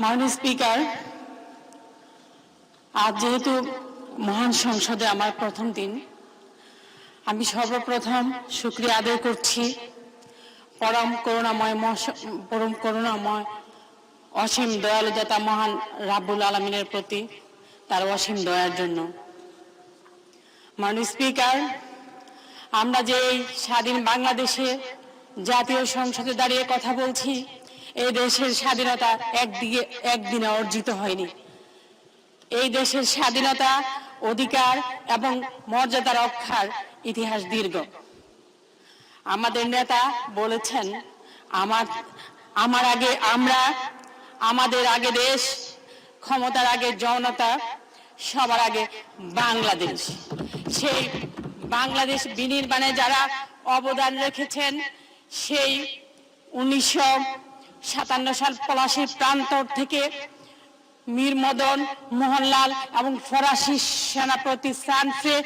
মাননীয় স্পিকার, আজ যেহেতু মহান সংসদে আমার প্রথম দিন, আমি সর্বপ্রথম শুকরিয়া আদায় করছি পরম করুণাময় অসীম দয়ালুদাতা মহান রাব্বুল আলামিনের প্রতি তার অসীম দয়ার জন্য। মাননীয় স্পিকার, আমরা যে এই স্বাধীন বাংলাদেশে জাতীয় সংসদে দাঁড়িয়ে কথা বলছি, এই দেশের স্বাধীনতা একদিনে অর্জিত হয়নি। এই দেশের স্বাধীনতা, অধিকার এবং মর্যাদা রক্ষার ইতিহাস দীর্ঘ। আমাদের নেতা বলেছেন, আমাদের আগে দেশ, ক্ষমতার আগে জনতা, সবার আগে বাংলাদেশ। সেই বাংলাদেশ বিনির্মাণে যারা অবদান রেখেছেন, সেই 1957 সাল পলাশীর প্রান্তর থেকে মীর মদন মোহনলাল এবং ফরাসি সেনাপতি সানফ্রে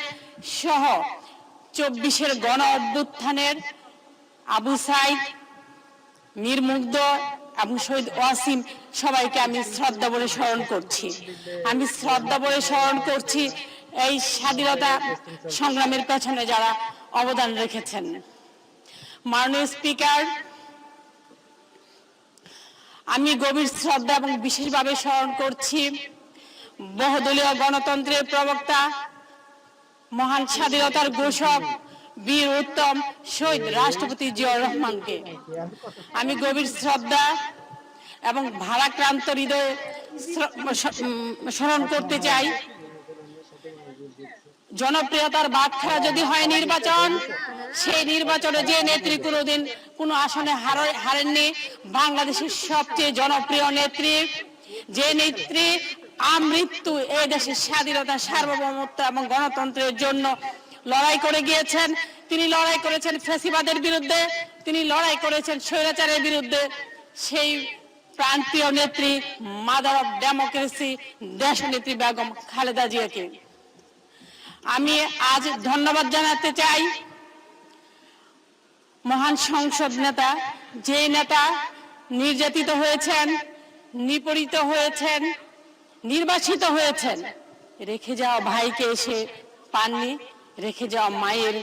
সহ 24-এর গণ অভ্যুত্থানের আবু সাইদ, মীর মুগ্ধ এবং শহীদ ওয়াসিম সবাইকে আমি শ্রদ্ধা ভরে স্মরণ করছি। এই স্বাধীনতা সংগ্রামের পেছনে যারা অবদান রেখেছেন। মাননীয় স্পিকার, আমি গভীর শ্রদ্ধা এবং বিশেষভাবে স্মরণ করছি বহুদলীয় গণতন্ত্রের প্রবক্তা, মহান স্বাধীনতার ঘোষক, বীর উত্তম শহীদ রাষ্ট্রপতি জিয়াউর রহমানকে। আমি গভীর শ্রদ্ধা এবং ভারাক্রান্ত হৃদয়ে স্মরণ করতে চাই। জনপ্রিয়তার বাদখারা যদি হয় নির্বাচন, সেই নির্বাচনে যে নেত্রী কোনোদিন কোনো আসনে হারেননি, বাংলাদেশের সবচেয়ে জনপ্রিয় নেত্রী, যে নেত্রী আমৃত্যু এই দেশের স্বাধীনতা, সার্বভৌমত্ব এবং গণতন্ত্রের জন্য লড়াই করে গিয়েছেন। তিনি লড়াই করেছেন ফ্যাসিবাদের বিরুদ্ধে, তিনি লড়াই করেছেন স্বৈরাচারের বিরুদ্ধে। সেই প্রান্তীয় নেত্রী, মাদার অফ ডেমোক্রেসি, দেশনেত্রী বেগম খালেদা জিয়াকে আমি আজ ধন্যবাদ জানাতে চাই। মহান সংসদ নেতা, যে নেতা নির্যাতিত হয়েছেন, নিপীড়িত হয়েছেন, নির্বাসিত হয়েছেন, রেখে যাওয়া ভাইকে এসে পাননি, রেখে যাওয়া মায়ের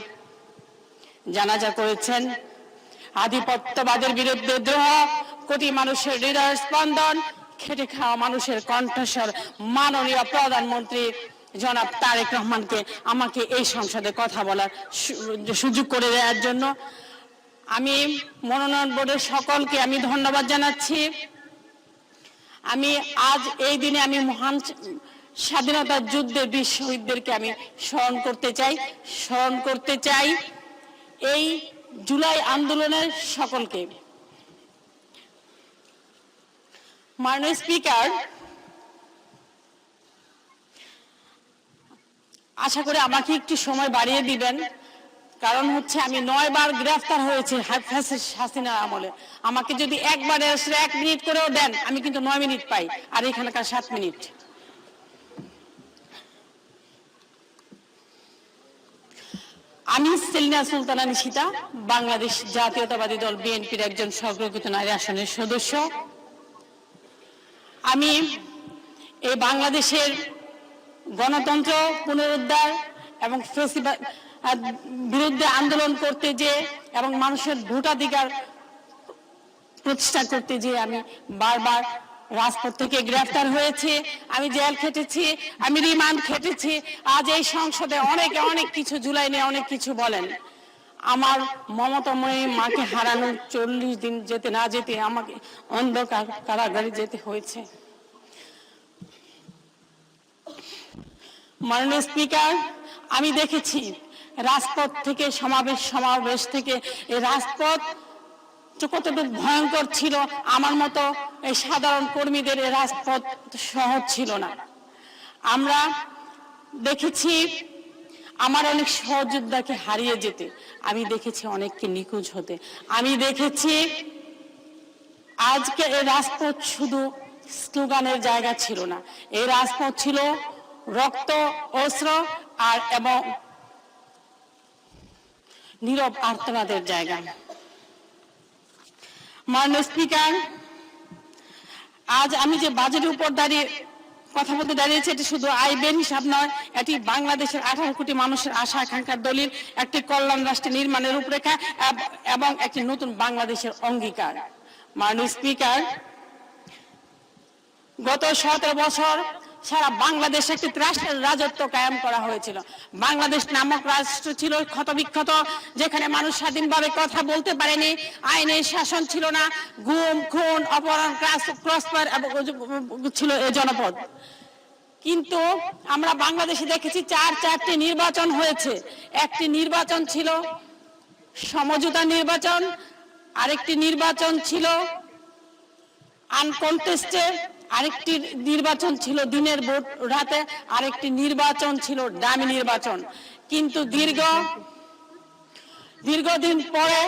জানাজা করেছেন। আধিপত্যবাদের বিরুদ্ধে দ্রোহ, কোটি মানুষের হৃদয় স্পন্দন, খেটে খাওয়া মানুষের কণ্ঠস্বর মাননীয় প্রধানমন্ত্রী জনাব তারেক রহমানকে আমাকে এই সংসদে কথা বলার সুযোগ করে দেওয়ার জন্য আমি মনোনয়ন বোর্ডের সকলকে আমি ধন্যবাদ জানাচ্ছি। আমি আজ এই দিনে আমি মহান স্বাধীনতা যুদ্ধের বীর শহীদদেরকে আমি স্মরণ করতে চাই এই জুলাই আন্দোলনের সকলকে। মাননীয় স্পিকার, আশা করি আমাকে একটু সময় বাড়িয়ে দিবেন, কারণ হচ্ছে আমি 9 বার গ্রেফতার হয়েছি হাসিনার আমলে। আমাকে যদি একবার 1 মিনিট করেও দেন, আমি কিন্তু 9 মিনিট পাই, আর এখানকার 7 মিনিট। আমি সেলিনা সুলতানা নিশিতা, বাংলাদেশ জাতীয়তাবাদী দল বিএনপির একজন সংরক্ষিত নারী আসনের সদস্য। আমি এই বাংলাদেশের গণতন্ত্র পুনরুদ্ধার এবং ফ্যাসিবাদ বিরুদ্ধে আন্দোলন করতে যে এবং মানুষের ভোটাধিকার প্রতিষ্ঠা করতে যে আমি বারবার রাজপথ থেকে গ্রেফতার হয়েছি, আমি জেল খেটেছি, আমি রিমান্ড খেটেছি। আজ এই সংসদে অনেকে অনেক কিছু জুলাই নিয়ে অনেক কিছু বলেন। আমার মমতাময়ী মাকে হারানো 40 দিন যেতে না যেতে আমাকে অন্ধকার কারাগারে যেতে হয়েছে। মাননীয় স্পিকার, আমি দেখেছি রাজপথ থেকে সমাবেশ থেকে এই রাজপথ কতটুকু ভয়ঙ্কর ছিল। আমার মতো এই সাধারণ কর্মীদের এই রাজপথ সহজ ছিল না। আমরা দেখেছি আমার অনেক সহযোদ্ধাকে হারিয়ে যেতে, আমি দেখেছি অনেককে নিখোঁজ হতে, আমি দেখেছি আজকে এই রাজপথ শুধু স্লোগানের জায়গা ছিল না, এই রাজপথ ছিল রক্ত, অস্ত্র আর এবং নীরব আর্তনাদের জায়গা। মাননীয় স্পিকার, আজ আমি যে বাজেটের উপর দাঁড়িয়ে কথা বলতে দাঁড়িয়েছে, এটি শুধু আয় ব্যয় হিসাব নয়, এটি বাংলাদেশের 18 কোটি মানুষের আশা আকাঙ্ক্ষার দলিল, একটি কল্যাণ রাষ্ট্র নির্মাণের রূপরেখা এবং একটি নতুন বাংলাদেশের অঙ্গীকার। মাননীয় স্পিকার, গত 17 বছর সারা বাংলাদেশে একটি রাষ্ট্রের রাজত্ব কায়েম করা হয়েছিল। বাংলাদেশ নামক রাষ্ট্র ছিল ক্ষতবিক্ষত, যেখানে মানুষ স্বাধীনভাবে কথা বলতে পারেনি, আইনের শাসন ছিল না, গুম খুন অপহরণ ক্রসফায়ার ছিল এ জনপদ। কিন্তু আমরা বাংলাদেশে দেখেছি 4টি নির্বাচন হয়েছে। একটি নির্বাচন ছিল সমঝোতা নির্বাচন, আরেকটি নির্বাচন ছিল আনকনটেস্টেড, আরেকটি নির্বাচন ছিল দিনের ভোট রাতে, আরেকটি নির্বাচন ছিল ডামি নির্বাচন। কিন্তু দীর্ঘদিন পরে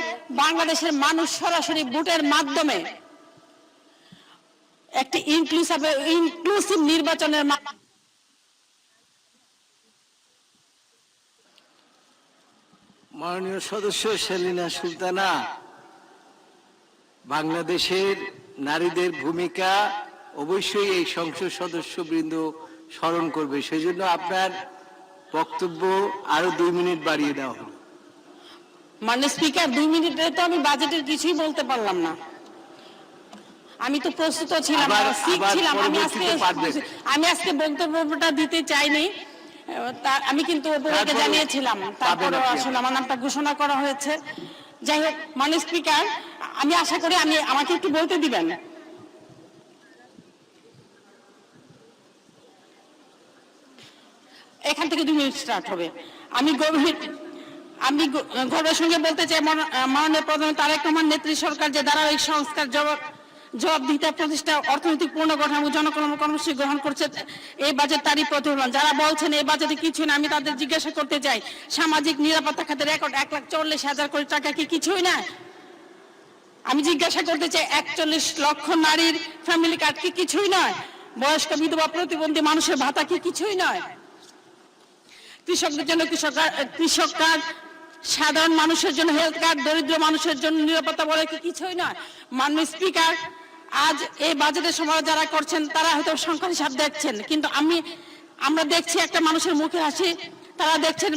বাংলাদেশের মানুষ সরাসরি ভোটের মাধ্যমে একটি ইনক্লুসিভ নির্বাচনের মাননীয় সদস্য সেলিনা সুলতানা, বাংলাদেশের নারীদের ভূমিকা অবশ্যই এই সংসদ সদস্যবৃন্দ স্মরণ করবে, সেই জন্য আপনার বক্তব্য আরো 2 মিনিট বাড়িয়ে দেওয়া হলো। মাননীয় স্পিকার, 2 মিনিটে তো আমি বাজেটের কিছুই বলতে পারলাম না। আমি তো প্রস্তুত ছিলাম, আমি আজকে বক্তব্যটা দিতে চাইনি, আমি কিন্তু উপরকে জানিয়েছিলাম, তারপরে আসলে আমার নামটা ঘোষণা করা হয়েছে। যাই হোক, মাননীয় স্পিকার, আমি আশা করি আমাকে একটু বলতে দিবেন। এখান থেকে 2 মিনিট স্টার্ট হবে। আমি গর্বের সঙ্গে বলতে চাই, মাননীয় প্রধানমন্ত্রী তারেক রহমান নেত্রী সরকার যে ধারাবাহিক সংস্কার জবাবদিহিতা প্রতিষ্ঠা, অর্থনৈতিক পুনর্গঠন এবং জনকল্যাণ কর্মসূচি গ্রহণ করছে, এই বাজেট তারই প্রতিফলন। যারা বলছেন এই বাজেটে কিছু না, আমি তাদের জিজ্ঞাসা করতে চাই, সামাজিক নিরাপত্তা খাতের রেকর্ড 1,40,000 কোটি টাকা কি কিছুই না? আমি জিজ্ঞাসা করতে চাই, 41 লক্ষ নারীর ফ্যামিলি কার্ড কি কিছুই নয়? বয়স্ক বিধবা প্রতিবন্ধী মানুষের ভাতা কি কিছুই নয়? কৃষকদের জন্য কৃষক কার্ড, সাধারণ মানুষের জন্য হেলথ কার্ড, দরিদ্র মানুষের জন্য নিরাপত্তা বলে কি কিছুই নয়? মাননীয় স্পিকার, আজ এই বাজেটের সময় যারা করছেন তারা হয়তো সংখ্যার হিসাব দেখছেন, কিন্তু আমরা দেখছি একটা মানুষের মুখে হাসি, তারা দেখছেন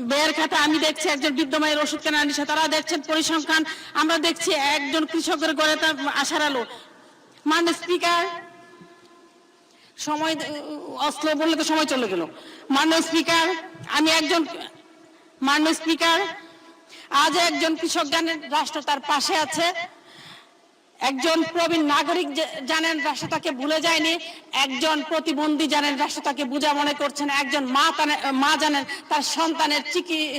ব্যয়ের খাতা, আমি দেখছি একজন বৃদ্ধ মায়ের ওষুধ কেনার নিশা, তারা দেখছেন পরিসংখ্যান, আমরা দেখছি একজন কৃষকের ঘরে তার আশার আলো। মাননীয় স্পিকার, সময় অস্ত্র বললে তো সময় চলে গেল। মাননীয় স্পিকার, মাননীয় স্পিকার, আজ একজন কৃষক জানেন রাষ্ট্র তার পাশে আছে, একজন প্রবীণ নাগরিক জানেন রাষ্ট্র তাকে ভুলে যায়নি, একজন প্রতিবন্ধী জানেন রাষ্ট্র তাকে বোঝা মনে করছেন, একজন মা জানেন তার সন্তানের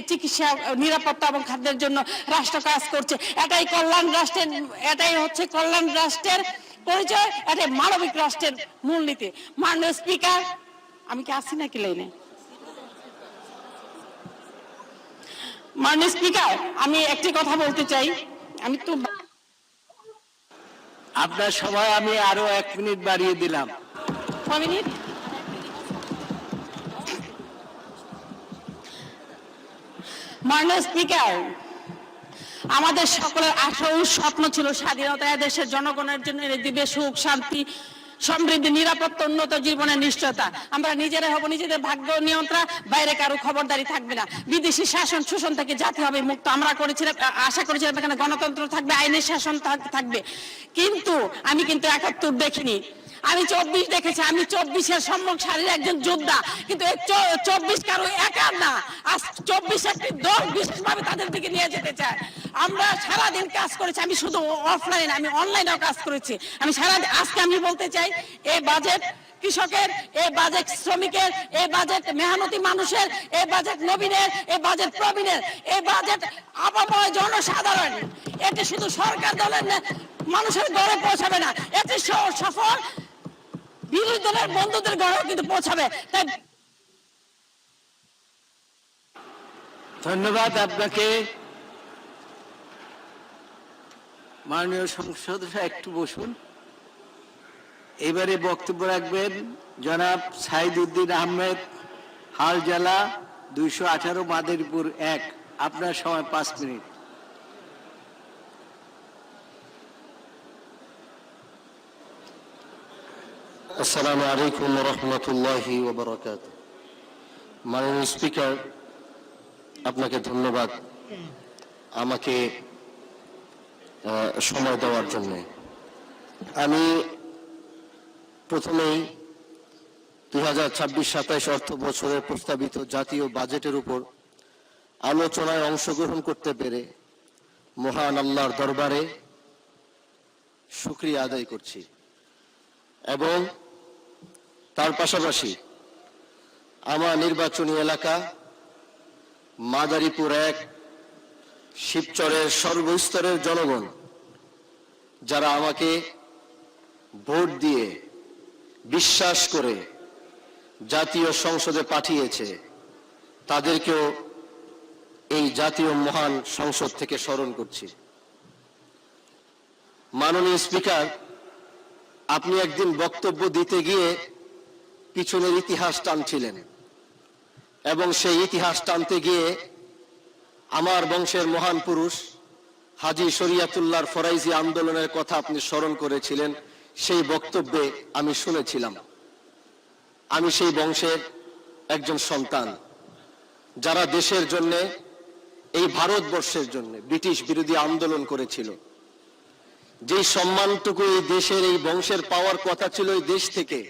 চিকিৎসা, নিরাপত্তা এবং খাদ্যের জন্য রাষ্ট্র কাজ করছে। এটাই হচ্ছে কল্যাণ রাষ্ট্রের পরিচয়, এটাই মানবিক রাষ্ট্রের মূলনীতি। মাননীয় স্পিকার, আমি কি আসছি নাকি লাইনে? মাননীয় স্পিকার, আমি একটি কথা বলতে চাই, আমি তো আপনার সময় আমি আরো 1 মিনিট বাড়িয়ে দিলাম। মিনিট। মাননীয় স্পিকার, আমাদের সকলের আশা ও স্বপ্ন ছিল স্বাধীনতা, দেশের জনগণের জন্য দিবে সুখ, শান্তি, সমৃদ্ধি, নিরাপত্তা, উন্নত জীবনের নিশ্চয়তা। আমরা নিজেরা হব নিজেদের ভাগ্য নিয়ন্ত্রণ, বাইরে কারো খবরদারি থাকবে না, বিদেশি শাসন শোষণ থেকে জাতি হবে মুক্ত। আমরা আশা করেছিলাম এখানে গণতন্ত্র থাকবে, আইনের শাসন থাকবে, কিন্তু আমি 71 দেখিনি, আমি 24 দেখেছি। আমি 24-এর সম্মুখ সারির একজন যোদ্ধা, কিন্তু 24 কারো একা না, আজ 24 একটি দল বিশেষভাবে তাদের দিকে নিয়ে যেতে চায়। আমরা সারাদিন কাজ করেছি, আমি শুধু অফলাইন, আমি অনলাইনেও কাজ করেছি। আজকে আমি বলতে চাই, এই বাজেট কৃষকের, এই বাজেট শ্রমিকের, এই বাজেট মেহনতি মানুষের, এই বাজেট নবীনের, এই বাজেট প্রবীণের, এই বাজেট আপাময় জনসাধারণ। এটি শুধু সরকার দলের মানুষের ঘরে পৌঁছাবে না, এটি সফল বিরোধী দলের বন্ধুদের ঘরেও কিন্তু পৌঁছাবে। তাই ধন্যবাদ আপনাকে। মাননীয় সংসদ সদস্য, একটু বসুন। এবারে বক্তব্য রাখবেন জনাব সাইদ উদ্দিন আহমেদ, হালজালা 218 মাদারীপুর 1। আপনার সময় 5 মিনিট। আসসালামু আলাইকুম ওয়া রাহমাতুল্লাহি ওয়া বারাকাতুহু। মাননীয় স্পিকার, আপনাকে ধন্যবাদ আমাকে সময় দেওয়ার জন্য। আমি প্রথমেই 2026-27 অর্থ বছরের প্রস্তাবিত জাতীয় বাজেটের উপর আলোচনায় অংশগ্রহণ করতে পেরে মহান আল্লাহর দরবারে শুকরিয়া আদায় করছি এবং তার পাশাপাশি আমার নির্বাচনী এলাকা মাদারীপুর 1 শিবচরের সর্বস্তরের জনগণ যারা আমাকে ভোট দিয়ে বিশ্বাস করে জাতীয় সংসদে পাঠিয়েছে তাদেরকেও এই জাতীয় মহান সংসদ থেকে স্মরণ করছি। মাননীয় স্পিকার, আপনি একদিন বক্তব্য দিতে গিয়ে পিছনের ইতিহাস টানছিলেন এবং সেই ইতিহাস টানতে গিয়ে আমার বংশের মহান পুরুষ হাজী শরিয়াতুল্লাহর ফরাইজি আন্দোলনের কথা আপনি স্মরণ করেছিলেন। সেই বক্তব্যে আমি শুনেছিলাম। আমি সেই বংশের একজন সন্তান যারা দেশের জন্য, এই ভারতবর্ষের জন্য ব্রিটিশ বিরোধী আন্দোলন করেছিল। যেই সম্মানটুকু এই দেশের, এই বংশের পাওয়ার কথা ছিল এই দেশ থেকে,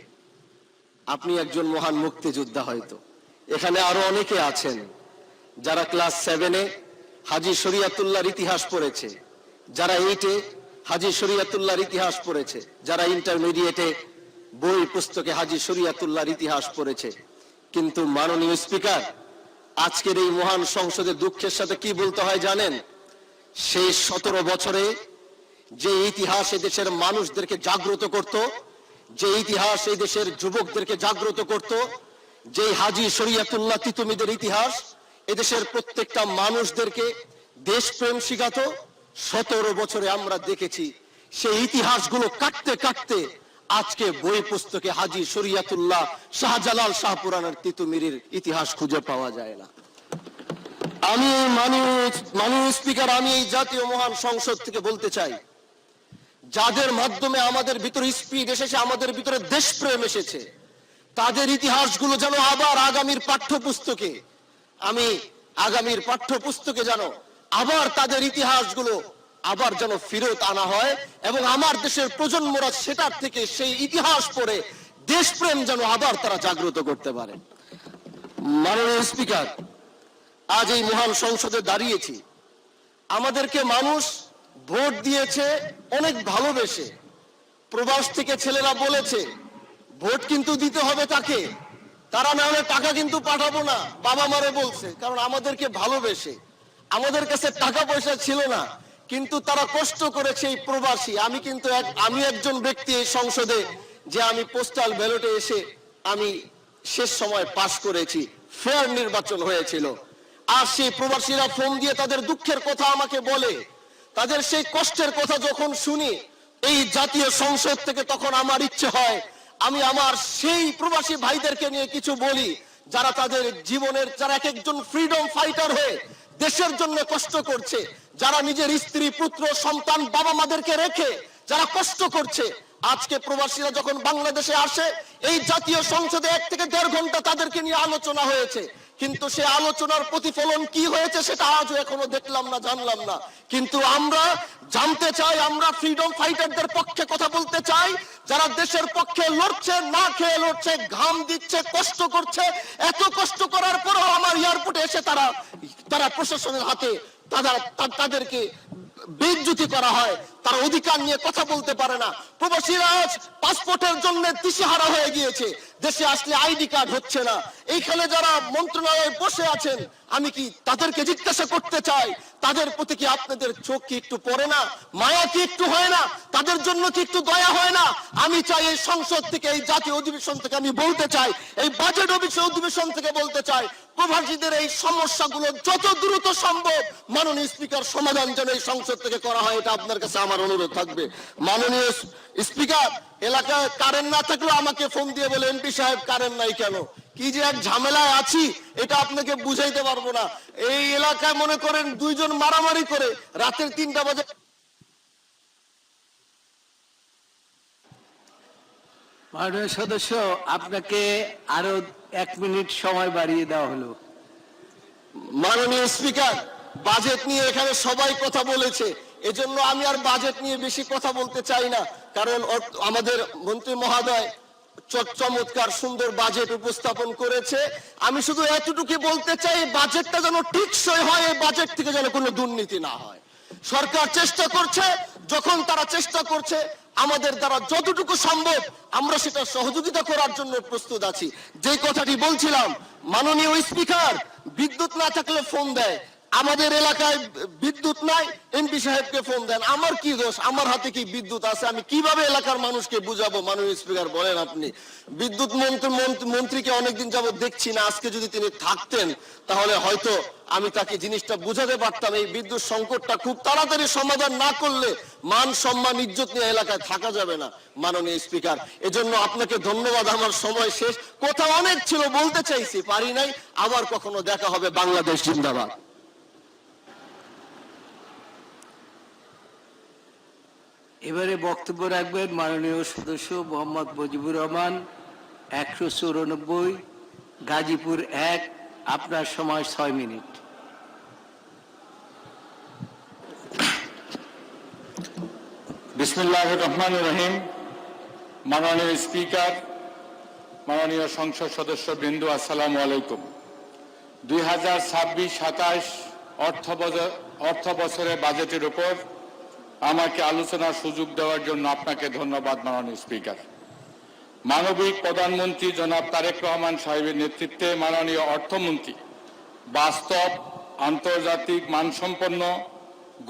আপনি একজন মহান মুক্তিযোদ্ধা। হয়তো এখানে আরো অনেকে আছেন যারা ক্লাস 7-এ হাজী শরিয়াতুল্লাহর ইতিহাস পড়েছে, যারা 8-এ হাজী শরিয়াতুল্লাহর ইতিহাস পড়েছে, যারা ইন্টারমিডিয়েটে বই পুস্তকে হাজী শরিয়াতুল্লাহর ইতিহাস পড়েছে। কিন্তু মাননীয় স্পিকার, আজকের এই মহান সংসদে দুঃখের সাথে কি বলতে হয় জানেন? সেই 17 বছরে যে ইতিহাস দেশের মানুষদেরকে জাগ্রত করত, যে ইতিহাস এই দেশের যুবকদেরকে জাগ্রত করত, যে হাজী শরিয়াতুল্লাহ তিতুমীদের ইতিহাস এদেশের প্রত্যেকটা মানুষদেরকে দেশপ্রেম শিখাতো, 17 বছরে আমরা দেখেছি সেই ইতিহাসগুলো কাটতে কাটতে আজকে বই পুস্তকে হাজী শরিয়াতুল্লাহ, শাহজালাল, শাহপুরানের তিতুমীরের ইতিহাস খুঁজে পাওয়া যায় না। আমি মাননীয় স্পিকার, আমি এই জাতীয় মহান সংসদ থেকে বলতে চাই, যাদের মাধ্যমে আমাদের ভিতরে স্পিড এসেছে, আমাদের ভিতরে দেশপ্রেম এসেছে, তাদের ইতিহাসগুলো যেন আবার আগামীর পাঠ্যপুস্তকে, আমি আগামীর পাঠ্যপুস্তকে যেন আবার তাদের ইতিহাসগুলো আবার যেন ফেরত আনা হয় এবং আমার দেশের প্রজন্মরা সেটার থেকে সেই ইতিহাস পড়ে দেশপ্রেম যেন আবার তারা জাগ্রত করতে পারে। মাননীয় স্পিকার, আজ এই মহান সংসদে দাঁড়িয়েছি, আমাদেরকে মানুষ ভোট দিয়েছে অনেক ভালোবেসে। প্রবাস থেকে ছেলেরা বলেছে ভোট কিন্তু দিতে হবে তাকে, তারা না হলে টাকা কিন্তু পাঠাবো না, বাবা মারে বলছে, কারণ আমাদেরকে ভালোবেসে। আমাদের কাছে টাকা পয়সা ছিল না, কিন্তু তারা কষ্ট করেছে এই প্রবাসী। আমি একজন ব্যক্তি এই সংসদে যে আমি পোস্টাল ব্যালটে এসে আমি শেষ সময় পাশ করেছি, ফেয়ার নির্বাচন হয়েছিল। আর সেই প্রবাসীরা ফোন দিয়ে তাদের দুঃখের কথা আমাকে বলে, তাদের সেই কষ্টের কথা যখন শুনি এই জাতীয় সংসদ থেকে, তখন আমার ইচ্ছে হয় আমি আমার সেই প্রবাসী ভাইদেরকে নিয়ে কিছু বলি, যারা তাদের জীবনের, যারা এক একজন ফ্রিডম ফাইটার হয়ে দেশের জন্য কষ্ট করছে, যারা নিজের স্ত্রী, পুত্র, সন্তান, বাবা মাদেরকে রেখে যারা কষ্ট করছে। আজকে প্রবাসীরা যখন বাংলাদেশে আসে, এই জাতীয় সংসদে 1 থেকে 1.5 ঘন্টা তাদেরকে নিয়ে আলোচনা হয়েছে, কিন্তু সে আলোচনার প্রতিফলন কি হয়েছে সেটা আজও এখনো দেখলাম না, জানলাম না। কিন্তু আমরা জানতে চাই, আমরা ফ্রিডম ফাইটারদের পক্ষে কথা বলতে চাই, যারা দেশের পক্ষে লড়ছে, না খেয়ে লড়ছে, ঘাম দিচ্ছে, কষ্ট করছে। এত কষ্ট করার পরও আমার এয়ারপোর্টে এসে তারা প্রশাসনের হাতে তাদেরকে বেইজ্জতি করা হয়, তার অধিকার নিয়ে কথা বলতে পারে না। প্রবাসীরা আজ পাসপোর্টের জন্য দিশেহারা হয়ে গিয়েছে, দেশে আসলে আইডি কার্ড হচ্ছে না। এইখানে যারা মন্ত্রণালয়ে বসে আছেন, আমি কি তাদেরকে জিজ্ঞাসা করতে চাই, তাদের প্রতি কি আপনাদের চোখ কি একটু পড়ে না, মায়া কি একটু হয় না, তাদের জন্য কি একটু দয়া হয় না? আমি চাই এই সংসদ থেকে, এই জাতীয় অধিবেশন থেকে আমি বলতে চাই, এই বাজেট অধিবেশন থেকে বলতে চাই, প্রবাসীদের এই সমস্যাগুলো যত দ্রুত সম্ভব মাননীয় স্পিকার সমাধান যেন এই সংসদ থেকে করা হয়, এটা আপনার কাছে আমার অনুরোধ থাকবে। মাননীয় স্পিকার, এলাকায় কারেন্ট না থাকলে আমাকে ফোন দিয়ে বলে, এমপি সাহেব কারেন্ট নাই কেন? কি যে এক ঝামেলায় আছি এটা আপনাকে বুঝাইতে পারবো না। এই এলাকায় মনে করেন 2 জন মারামারি করে রাতের 3টা বাজে। মাননীয় সদস্য, আপনাকে আরো 1 মিনিট সময় বাড়িয়ে দেওয়া হলো। মাননীয় স্পিকার, বাজেট নিয়ে এখানে সবাই কথা বলেছে, এজন্য আমি আর বাজেট নিয়ে বেশি কথা বলতে চাই না, কারণ আমাদের মন্ত্রী মহোদয় চমৎকার সুন্দর বাজেট উপস্থাপন করেছে। আমি শুধু এতটুকু বলতে চাই, বাজেটটা যেন টিকসই হয়, এই বাজেট থেকে যেন কোনো দুর্নীতি না হয়। সরকার চেষ্টা করছে, যখন তারা চেষ্টা করছে আমাদের দ্বারা যতটুকু সম্ভব আমরা সেটা সহযোগিতা করার জন্য প্রস্তুত আছি। যে কথাটি বলছিলাম, মাননীয় স্পিকার বিদ্যুৎ না থাকলে ফোন দেয়, আমাদের এলাকায় বিদ্যুৎ নাই, এমপি সাহেবকে ফোন দেন। আমার কি দোষ? আমার হাতে কি বিদ্যুৎ আছে? আমি কিভাবে এলাকার মানুষকে বুঝাবো? মাননীয় স্পিকার বলেন আপনি। বিদ্যুৎ মন্ত্রীকে অনেকদিন যাবত দেখছি না, আজকে যদি তিনি থাকতেন তাহলে হয়তো আমি তাকে জিনিসটা বুঝাতে পারতাম। এই বিদ্যুৎ সংকটটা খুব তাড়াতাড়ি সমাধান না করলে মান সম্মান ইজ্জত নিয়ে এলাকায় থাকা যাবে না মাননীয় স্পিকার। এজন্য আপনাকে ধন্যবাদ। আমার সময় শেষ, কথা অনেক ছিল, বলতে চাইছি, পারি নাই। আবার কখনো দেখা হবে। বাংলাদেশ জিন্দাবাদ। এবারে বক্তব্য রাখবেন মাননীয় সদস্য মোহাম্মদ মুজিবুর রহমান, 194, গাজীপুর 1। আপনার সময় 6 মিনিট। বিসমিল্লাহির রহমানির রহিম। মাননীয় স্পিকার, মাননীয় সংসদ সদস্য বৃন্দ, আসসালামু আলাইকুম। 2026-27 অর্থ বছরের বাজেটের উপর আমাকে আলোচনার সুযোগ দেওয়ার জন্য আপনাকে ধন্যবাদ মাননীয় স্পিকার। মানবিক প্রধানমন্ত্রী জনাব তারেক রহমান সাহেবের নেতৃত্বে মাননীয় অর্থমন্ত্রী বাস্তব, আন্তর্জাতিক মানসম্পন্ন,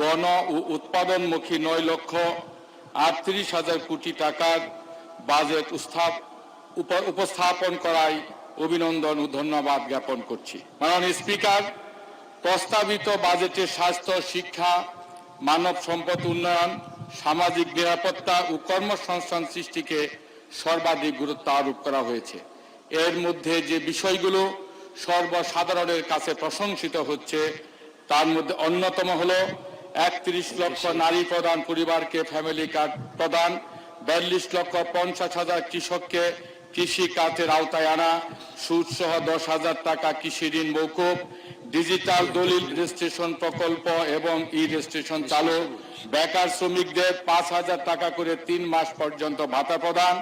গণ ও উৎপাদনমুখী 9,38,000 কোটি টাকার বাজেট উপস্থাপন করায় অভিনন্দন ও ধন্যবাদ জ্ঞাপন করছি। মাননীয় স্পিকার, প্রস্তাবিত বাজেটে স্বাস্থ্য, শিক্ষা, মানব সম্পদ উন্নয়ন, সামাজিক নিরাপত্তা ও কর্মসংস্থান সৃষ্টিকে সর্বাধিক গুরুত্ব আরোপ করা হয়েছে। এর মধ্যে যে বিষয়গুলো সর্বসাধারণের কাছে প্রশংসিত হচ্ছে তার মধ্যে অন্যতম হলো 31 লক্ষ নারী প্রধান পরিবারকে ফ্যামিলি কার্ড প্রদান, 42,50,000 কৃষককে কৃষি কাজের আওতায় আনা, সুদসহ 10,000 টাকা কৃষি ঋণ মৌকুব, ডিজিটাল দলিল রেজিস্ট্রেশন প্রকল্প এবং ই রেজিস্ট্রেশন চালু, বেকার শ্রমিকদের 5,000 টাকা করে 3 মাস পর্যন্ত ভাতা প্রদান,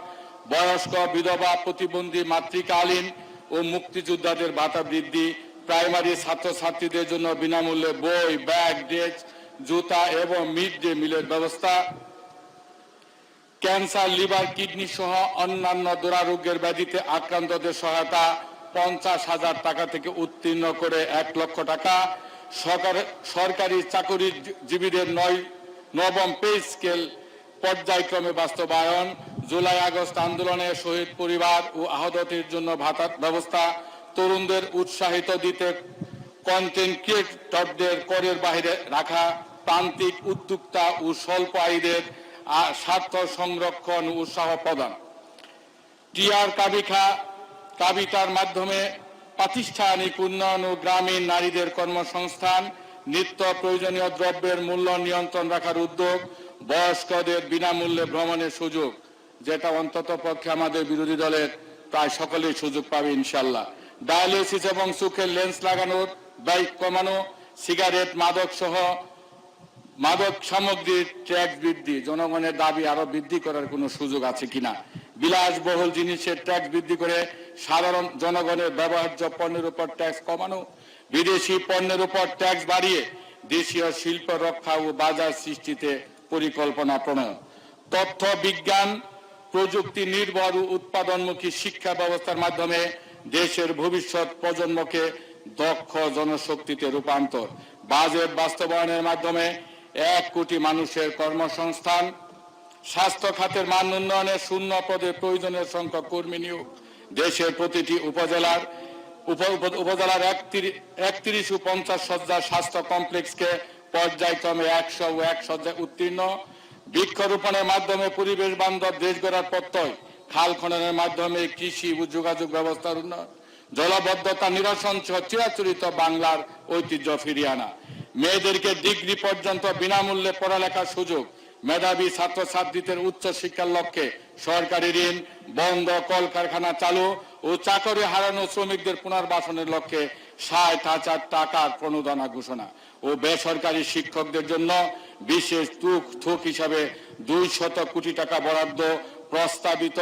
বয়স্ক, বিধবা, প্রতিবন্ধী, মাতৃকালীন ও মুক্তিযোদ্ধাদের ভাতা বৃদ্ধি, প্রাইমারি ছাত্রছাত্রীদের জন্য বিনামূল্যে বই, ব্যাগ, ড্রেস, জুতা এবং মিড ডে মিলের ব্যবস্থা, ক্যান্সার, লিভার, কিডনি সহ অন্যান্য দুরারোগ্যের ব্যাধিতে আক্রান্তদের সহায়তা 50,000 টাকা থেকে উত্তীর্ণ করে 1 লক্ষ টাকা, সরকারি চাকরিজীবীদের 9ম পে স্কেল পর্যায়ক্রমে বাস্তবায়ন, জুলাই আগস্ট আন্দোলনে শহীদ পরিবার ও আহতদের জন্য ভাতার ব্যবস্থা, তরুণদের উৎসাহিত দিতে কন্টেন্ট ক্রিয়েটরদের করের বাইরে রাখা, প্রান্তিক উদ্যোক্তা ও স্বল্প আয়ীদের স্বার্থ সংরক্ষণ ও উৎসাহ প্রদান, টিআর কাবিতার মাধ্যমে প্রাতিষ্ঠানিক উন্নয়ন ও গ্রামীণ নারীদের কর্মসংস্থান, নিত্য প্রয়োজনীয় দ্রব্যের মূল্য নিয়ন্ত্রণ রাখার উদ্যোগ, বয়স্কদের বিনামূল্যে ভ্রমণের সুযোগ, যেটা অন্তত পক্ষে আমাদের বিরোধী দলের প্রায় সকলেই সুযোগ পাবে ইনশাল্লাহ, ডায়ালিসিস এবং চোখের লেন্স লাগানোর ব্যয় কমানো, সিগারেট, মাদক সামগ্রীর ট্যাক্স বৃদ্ধি, জনগণের দাবি আরো বৃদ্ধি করার কোনো সুযোগ আছে কিনা, বিলাসবহুল জিনিসের ট্যাক্স বৃদ্ধি করে সাধারণ জনগণের ব্যবহার্য পণ্যের উপর ট্যাক্স কমানো, বিদেশি পণ্যের উপর ট্যাক্স বাড়িয়ে দেশীয় শিল্প রক্ষা ও বাজার সৃষ্টিতে পরিকল্পনা প্রণয়ন, তথ্য বিজ্ঞান প্রযুক্তি নির্ভর ও উৎপাদনমুখী শিক্ষা ব্যবস্থার মাধ্যমে দেশের ভবিষ্যৎ প্রজন্মকে দক্ষ জনশক্তিতে রূপান্তর, বাজেট বাস্তবায়নের মাধ্যমে 1 কোটি মানুষের কর্মসংস্থান, স্বাস্থ্য খাতের মান উন্নয়নে 0 পদে প্রয়োজনীয় সংখ্যক কর্মী নিয়োগ, দেশের প্রতিটি উপজেলার 31 ও 50 শয্যার স্বাস্থ্য কমপ্লেক্সকে পর্যায়ক্রমে 100 ও 1 শয্যায় উত্তীর্ণ, বৃক্ষরোপণের মাধ্যমে পরিবেশ বান্ধব দেশ গড়ার প্রত্যয়, খাল খননের মাধ্যমে কৃষি ও যোগাযোগ ব্যবস্থার উন্নয়ন, জলাবদ্ধতা নিরসন সহ চিরাচরিত বাংলার ঐতিহ্য ফিরিয়ে আনা, মেয়েদেরকে ডিগ্রি পর্যন্ত বিনামূল্যে পড়ালেখার সুযোগ, মেধাবী ছাত্রছাত্রীদের উচ্চ শিক্ষার লক্ষ্যে সরকারি ঋণ বন্ধ, কলকারখানা চালু ও চাকরি হারানো শ্রমিকদের পুনর্বাসনের লক্ষ্যে ৬০,০০০ টাকার প্রণোদনা ঘোষণা ও বেসরকারি শিক্ষকদের জন্য বিশেষ থুক হিসাবে ২০০ কোটি টাকা বরাদ্দ প্রস্তাবিত।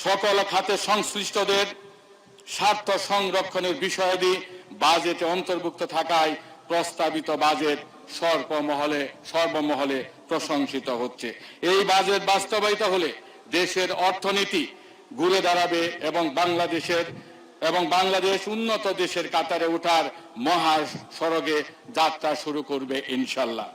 সকল খাতে সংশ্লিষ্টদের স্বার্থ সংরক্ষণের বিষয়াদি বাজেটে অন্তর্ভুক্ত থাকায় প্রস্তাবিত বাজেট সর্বমহলে প্রশংসিত হচ্ছে। এই বাজেট বাস্তবায়িত হলে দেশের অর্থনীতি ঘুরে দাঁড়াবে এবং বাংলাদেশ উন্নত দেশের কাতারে ওঠার মহাসড়কে যাত্রা শুরু করবে ইনশাল্লাহ।